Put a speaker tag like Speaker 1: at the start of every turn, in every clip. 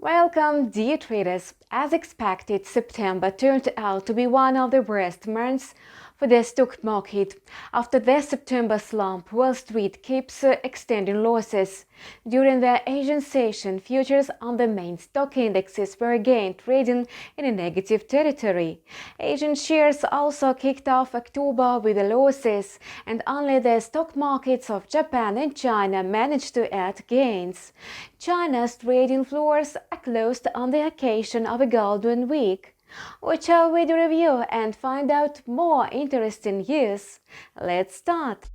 Speaker 1: Welcome, dear traders. As expected, September turned out to be one of the worst months for the stock market. After the September slump, Wall Street keeps extending losses. During the Asian session, futures on the main stock indexes were again trading in a negative territory. Asian shares also kicked off October with losses, and only the stock markets of Japan and China managed to add gains. China's trading floors closed on the occasion of a Golden Week. Watch our video review and find out more interesting news. Let's start.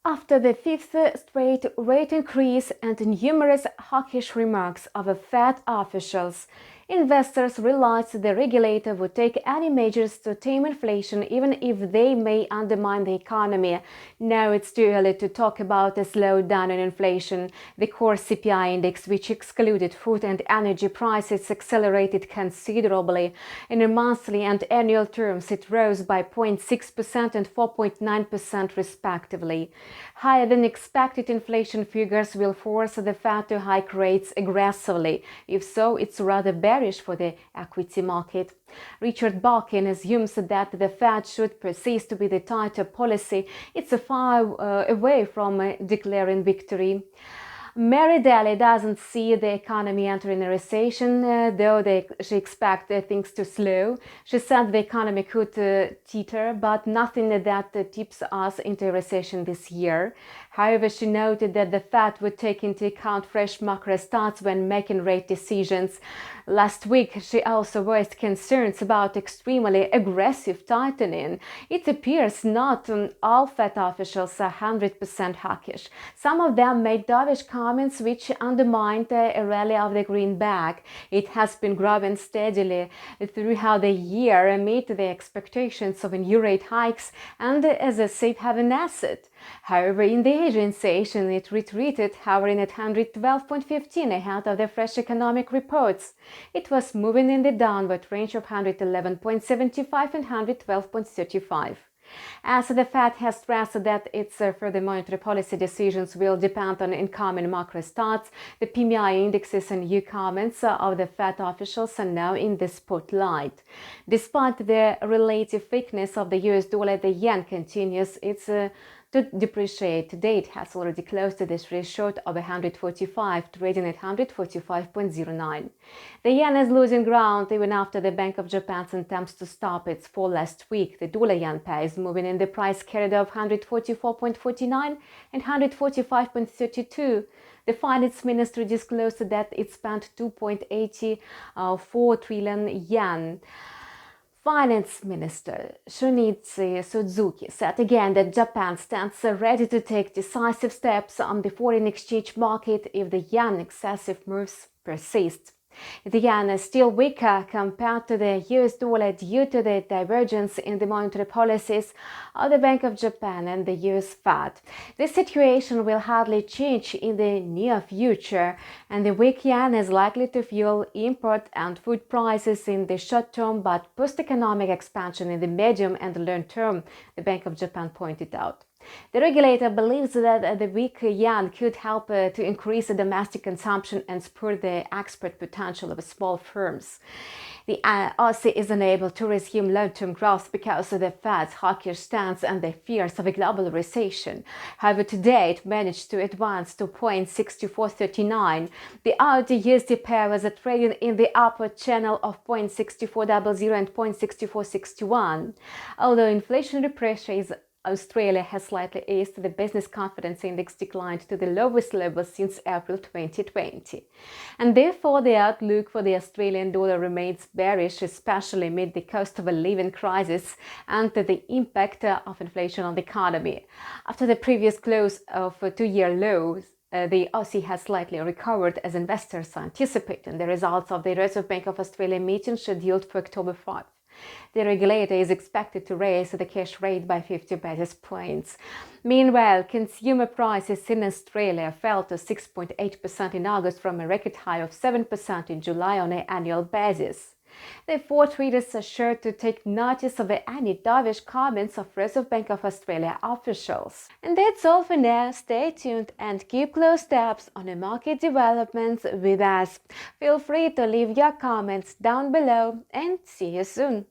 Speaker 1: After the fifth straight rate increase and numerous hawkish remarks of Fed officials, investors realized the regulator would take any measures to tame inflation even if they may undermine the economy. Now it's too early to talk about a slowdown in inflation. The Core CPI Index, which excluded food and energy prices, accelerated considerably. In monthly and annual terms, it rose by 0.6% and 4.9% respectively. Higher than expected inflation figures will force the Fed to hike rates aggressively. If so, it's rather bearish for the equity market. Richard Barkin assumes that the Fed should persist with a tighter policy. It's far away from declaring victory. Mary Daly doesn't see the economy entering a recession, though she expects things to slow. She said the economy could teeter, but nothing that tips us into a recession this year. However, she noted that the Fed would take into account fresh macro stats when making rate decisions. Last week, she also voiced concerns about extremely aggressive tightening. It appears not all Fed officials are 100% hawkish. Some of them made dovish comments which undermined a rally of the greenback. It has been growing steadily throughout the year amid the expectations of new rate hikes and as a safe haven asset. However, in the Asian session, it retreated, hovering at 112.15 ahead of the fresh economic reports. It was moving in the downward range of 111.75 and 112.35. As the Fed has stressed that its further monetary policy decisions will depend on incoming macro stats, the PMI indexes and new comments of the Fed officials are now in the spotlight. Despite the relative weakness of the US dollar, the yen continues its to depreciate. Today it has already closed the series short of 145, trading at 145.09. The yen is losing ground even after the Bank of Japan's attempts to stop its fall last week. The dollar-yen pair is moving in the price corridor of 144.49 and 145.32. The finance ministry disclosed that it spent 2.84 trillion yen. Finance Minister Shunichi Suzuki said again that Japan stands ready to take decisive steps on the foreign exchange market if the yen excessive moves persist. The yen is still weaker compared to the US dollar due to the divergence in the monetary policies of the Bank of Japan and the US Fed. This situation will hardly change in the near future, and the weak yen is likely to fuel import and food prices in the short term but boost economic expansion in the medium and long term, the Bank of Japan pointed out. The regulator believes that the weak yen could help to increase the domestic consumption and spur the export potential of small firms. The Aussie is unable to resume long-term growth because of the Fed's hawkish stance and the fears of a global recession. However, today it managed to advance to 0.6439. The AUD USD pair was trading in the upward channel of 0.6400 and 0.6461. Although inflationary pressure is Australia has slightly eased, the business confidence index declined to the lowest level since April 2020. And therefore, the outlook for the Australian dollar remains bearish, especially amid the cost of a living crisis and the impact of inflation on the economy. After the previous close of two-year lows, the Aussie has slightly recovered as investors anticipate the results of the Reserve Bank of Australia meeting scheduled for October 5. The regulator is expected to raise the cash rate by 50 basis points. Meanwhile, consumer prices in Australia fell to 6.8% in August from a record high of 7% in July on an annual basis. Therefore, traders are sure to take notice of any dovish comments of Reserve Bank of Australia officials. And that's all for now. Stay tuned and keep close tabs on the market developments with us. Feel free to leave your comments down below and see you soon.